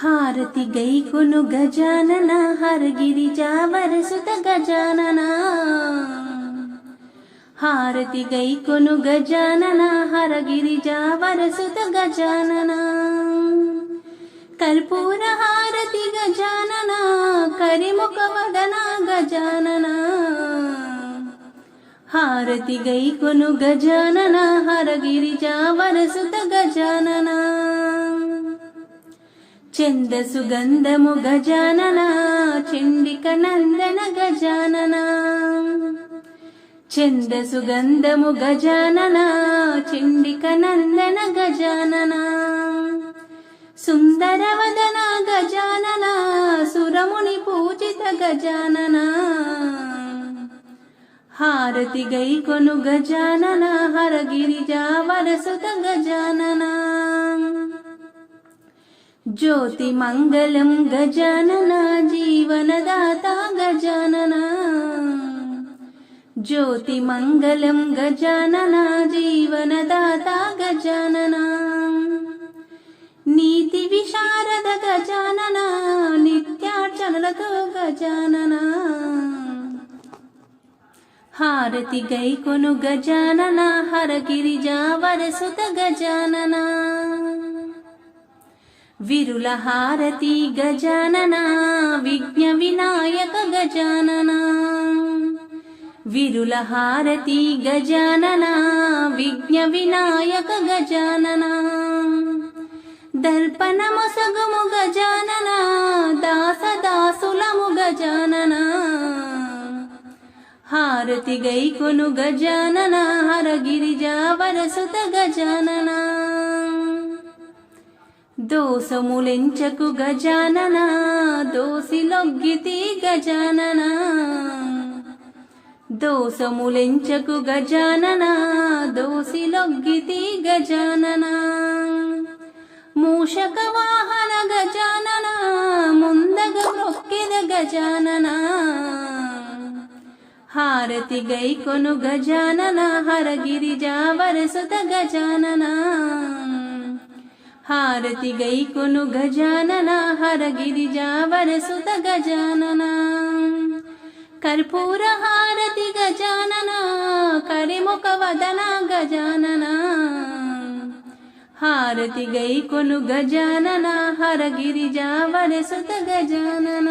హారతి గైకొను గజానన హరగిరిజావర సుత గజానన. హారతి గైకొను గజానన హరగిరిజావర సుత గజానన. కర్పూర హారతి గజానన కరిముఖ వదన గజానన. హారతి గైకొను గజానన హరగిరిజావర సుత గజానన. చంద సుగంధము గజానన చండిక నందన గజానన. చంద సుగంధము గజానన చండిక నందన గజానన. సుందరవదన గజానన సురముని పూజిత గజానన. హారతి గైకొను గజానన హరగిరిజావర సుత గజానన. జ్యోతి మంగళం గజానన జీవనదాత గజానన. జ్యోతి మంగళం గజానన జీవనదాత గజానన. నీతి విశారద గజానన నిత్యార్చనలతో గజానన. హారతి గైకొను గజానన హరగిరిజావర సుత గజానన. విరుల హారతి గజానన విఘ్న వినాయక గజానన. విరుల హారతి గజానన విఘ్న వినాయక గజానన. దర్పణమొసగుము గజానన దాసదాసులము గజానన. హారతి గైకొను గజానన హరగిరిజావర సుత గజానన. దోసములెంచకు గజానన దోసిలొగ్గితి గజానన. దోసములెంచకు గజానన దోసిలొగ్గితి గజానన. మూషక వాహన గజానన ముందగ మొక్కిద గజానన. హారతి గైకొను గజానన హరగిరిజావర సుత గజానన. హారతి గైకొను గజానన హరగిరిజావర సుత గజానన. కర్పూర హారతి గజానన కరిముఖ వదన గజానన. హారతి గైకొను గజానన హరగిరిజావర సుత గజానన.